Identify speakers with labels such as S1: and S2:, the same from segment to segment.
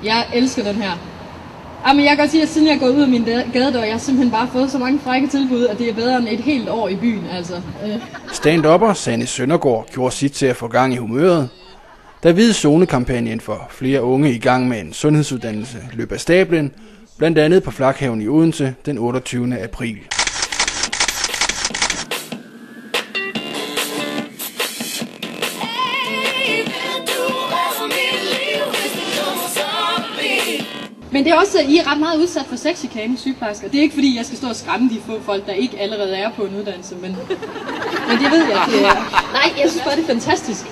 S1: Jeg elsker den her. Jamen, jeg kan godt sige, at siden jeg er gået ud af min gadedør, jeg har simpelthen bare fået så mange frække tilbud, at det er bedre end et helt år i byen, altså.
S2: Stand-upper Sanne Søndergaard gjorde sit til at få gang i humøret. Da Hvid Zone-kampagnen for flere unge i gang med en sundhedsuddannelse løb af stablen, blandt andet på Flakhaven i Odense den 28. april.
S1: Men det er også, at I er ret meget udsat for sexchikane, sygeplejersker. Det er ikke fordi, jeg skal stå og skræmme de få folk, der ikke allerede er på en uddannelse, men det ved jeg. Nej, jeg synes bare, det er fantastisk,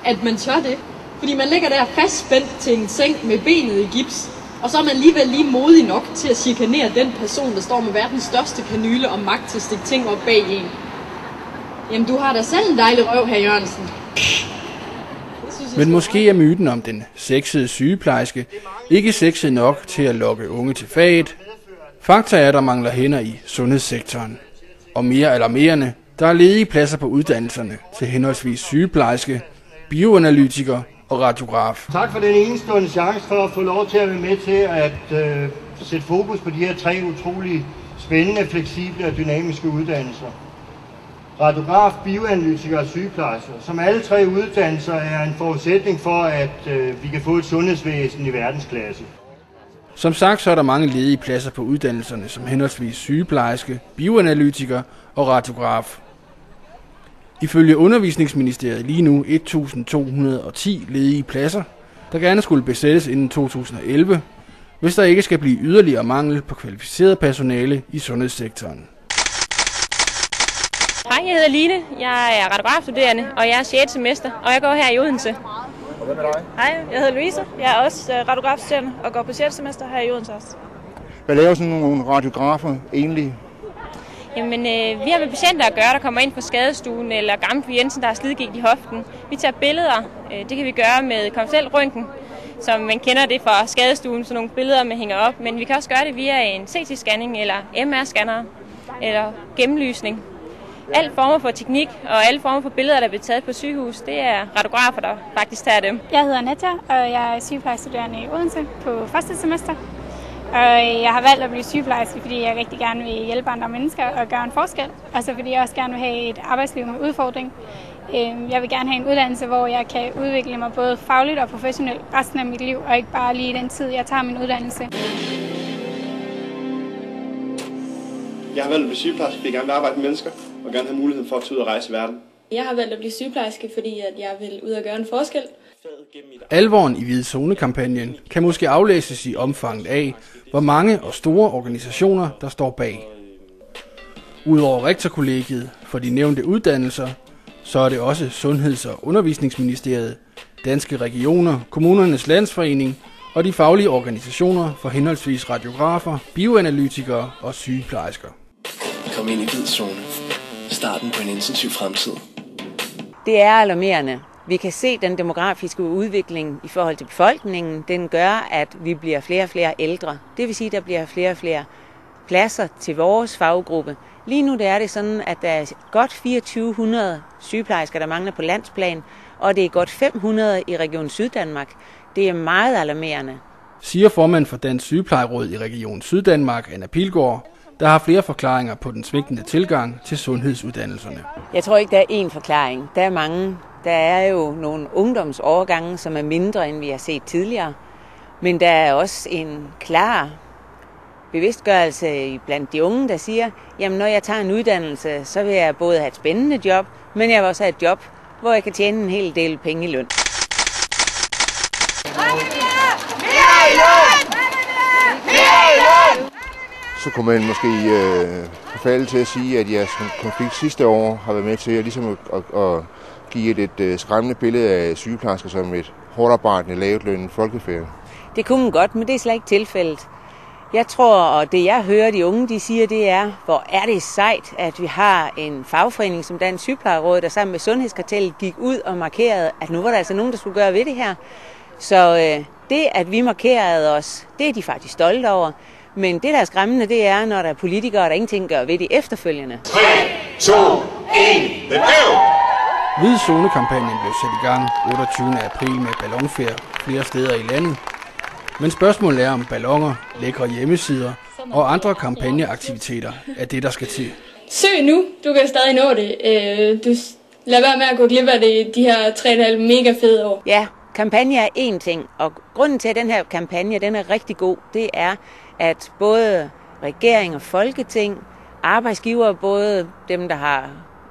S1: at man tør det. Fordi man ligger der fastspændt til en seng med benet i gips, og så er man alligevel lige modig nok til at chikanere den person, der står med verdens største kanyle og magt til at stikke ting op bag en. Jamen, du har da selv en dejlig røv, hr. Jørgensen.
S2: Men måske er myten om den sexede sygeplejerske ikke sexet nok til at lokke unge til faget. Fakta er, at der mangler hænder i sundhedssektoren. Og mere alarmerende, der er ledige pladser på uddannelserne til henholdsvis sygeplejerske, bioanalytiker og radiograf.
S3: Tak for den enestående chance for at få lov til at være med til at sætte fokus på de her 3 utrolig spændende, fleksible og dynamiske uddannelser. Radiograf, bioanalytiker og sygeplejersker, som alle 3 uddannelser er en forudsætning for, at vi kan få et sundhedsvæsen i verdensklasse.
S2: Som sagt, så er der mange ledige pladser på uddannelserne som henholdsvis sygeplejerske, bioanalytiker og radiograf. Ifølge Undervisningsministeriet lige nu 1.210 ledige pladser, der gerne skulle besættes inden 2011, hvis der ikke skal blive yderligere mangel på kvalificeret personale i sundhedssektoren.
S4: Hej, jeg hedder Line. Jeg er radiografstuderende, og jeg er 6. semester, og jeg går her i Odense.
S5: Og hvem er dig?
S6: Hej, jeg hedder Louise. Jeg er også radiografstuderende og går på 6. semester her i Odense også.
S5: Hvad laver sådan nogle radiografer egentlig?
S4: Jamen, vi har med patienter at gøre, der kommer ind på skadestuen eller gammel Jensen, der har slidgigt i hoften. Vi tager billeder. Det kan vi gøre med konventionel røntgen, som man kender det fra skadestuen, så nogle billeder, man hænger op. Men vi kan også gøre det via en CT-scanning eller MR-scanner eller gennemlysning. Alle former for teknik og alle former for billeder, der bliver taget på sygehus, det er radiografer, der faktisk tager dem.
S7: Jeg hedder Natja, og jeg er sygeplejestuderende i Odense på 1. semester. Og jeg har valgt at blive sygeplejerske, fordi jeg rigtig gerne vil hjælpe andre mennesker og gøre en forskel. Og så fordi jeg også gerne vil have et arbejdsliv med udfordring. Jeg vil gerne have en uddannelse, hvor jeg kan udvikle mig både fagligt og professionelt resten af mit liv, og ikke bare lige den tid, jeg tager min uddannelse.
S8: Jeg har valgt at blive sygeplejerske, fordi jeg gerne vil arbejde med mennesker og gerne have muligheden for at tage ud og rejse i verden.
S9: Jeg har valgt at blive sygeplejerske, fordi jeg vil ud og gøre en forskel.
S2: Alvoren i Hvid Zone-kampagnen kan måske aflæses i omfanget af, hvor mange og store organisationer, der står bag. Udover rektorkollegiet for de nævnte uddannelser, så er det også Sundheds- og Undervisningsministeriet, Danske Regioner, Kommunernes Landsforening og de faglige organisationer for henholdsvis radiografer, bioanalytikere og sygeplejersker.
S10: Kom ind i Hvid Zone. Starten på en intensiv fremtid.
S11: Det er alarmerende. Vi kan se den demografiske udvikling i forhold til befolkningen. Den gør, at vi bliver flere og flere ældre. Det vil sige, at der bliver flere og flere pladser til vores faggruppe. Lige nu er det sådan, at der er godt 2400 sygeplejersker, der mangler på landsplan, og det er godt 500 i Region Syddanmark. Det er meget alarmerende.
S2: Siger formand for Dansk Sygeplejeråd i Region Syddanmark, Anna Pilgaard, der har flere forklaringer på den svigtende tilgang til sundhedsuddannelserne.
S11: Jeg tror ikke, der er én forklaring. Der er mange. Der er jo nogle ungdomsårgange, som er mindre, end vi har set tidligere. Men der er også en klar bevidstgørelse blandt de unge, der siger, jamen når jeg tager en uddannelse, så vil jeg både have et spændende job, men jeg vil også have et job, hvor jeg kan tjene en hel del penge i løn.
S5: Så kunne man måske forfalde til at sige, at jeres konflikt sidste år har været med til ligesom at give et skræmmende billede af sygeplejersker som et hårdarbejdende, lavtlønnet folkefærd.
S11: Det kunne man godt, men det er slet ikke tilfældet. Jeg tror, og det jeg hører de unge, de siger, det er, hvor er det sejt, at vi har en fagforening som Dansk Sygeplejeråd, der sammen med Sundhedskartellet gik ud og markerede, at nu var der altså nogen, der skulle gøre ved det her. Så det, at vi markerede os, det er de faktisk stolte over. Men det, der er skræmmende, det er, når der er politikere, der ingenting gør ved det efterfølgende.
S12: 3, 2, 1, let's go!
S2: Hvid Zone-kampagnen blev sat i gang 28. april med ballonfærd flere steder i landet. Men spørgsmålet er, om balloner, lækre hjemmesider og andre kampagneaktiviteter er det, der skal til.
S9: Søg nu, du kan stadig nå det. Lad være med at gå glip af det de her 3,5 mega fede år.
S11: Ja, kampagne er én ting, og grunden til, at den her kampagne den er rigtig god, det er, at både regering og folketing, arbejdsgivere, både dem, der har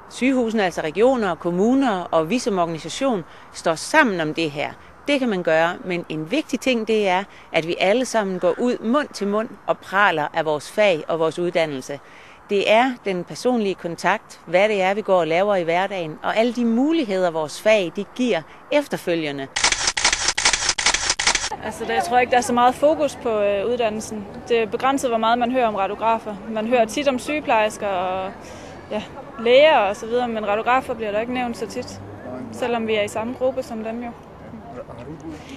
S11: sygehusene, altså regioner, kommuner og vi som organisation, står sammen om det her. Det kan man gøre, men en vigtig ting det er, at vi alle sammen går ud mund til mund og praler af vores fag og vores uddannelse. Det er den personlige kontakt, hvad det er, vi går og laver i hverdagen, og alle de muligheder, vores fag de giver efterfølgende.
S6: Altså, jeg tror ikke, der er så meget fokus på uddannelsen. Det er begrænset, hvor meget man hører om radiografer. Man hører tit om sygeplejersker og læger og så videre, men radiografer bliver der ikke nævnt så tit, selvom vi er i samme gruppe som dem jo.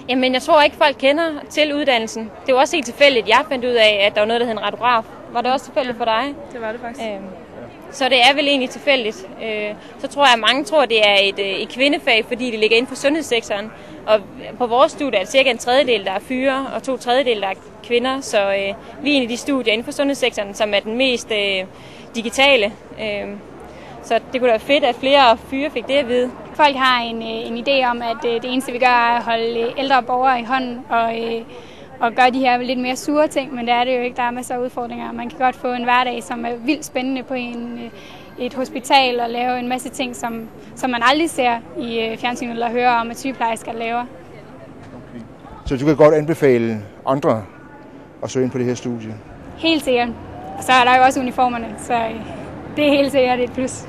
S4: Jamen, jeg tror ikke, folk kender til uddannelsen. Det var også helt tilfældigt, jeg fandt ud af, at der var noget, der hed en radiograf. Var det også tilfældigt for dig?
S6: Det var det faktisk.
S4: Så det er vel egentlig tilfældigt. Så tror jeg, at mange tror, at det er et kvindefag, fordi det ligger inden for sundhedssektoren. Og på vores studie er det cirka 1/3, der er fyre, og 2/3, der er kvinder. Så vi er en af de studier inden for sundhedssektoren, som er den mest digitale. Så det kunne være fedt, at flere fyre fik det at vide.
S7: Folk har en idé om, at det eneste, vi gør, er at holde ældre borgere i hånden og gøre de her lidt mere sure ting, men det er det jo ikke. Der er masser af udfordringer. Man kan godt få en hverdag, som er vildt spændende på et hospital og lave en masse ting, som man aldrig ser i fjernsynet eller hører om, at sygeplejersker laver.
S5: Okay. Så du kan godt anbefale andre at søge ind på det her studie?
S7: Helt sikkert. Og så er der jo også uniformerne, så det er helt sikkert et plus.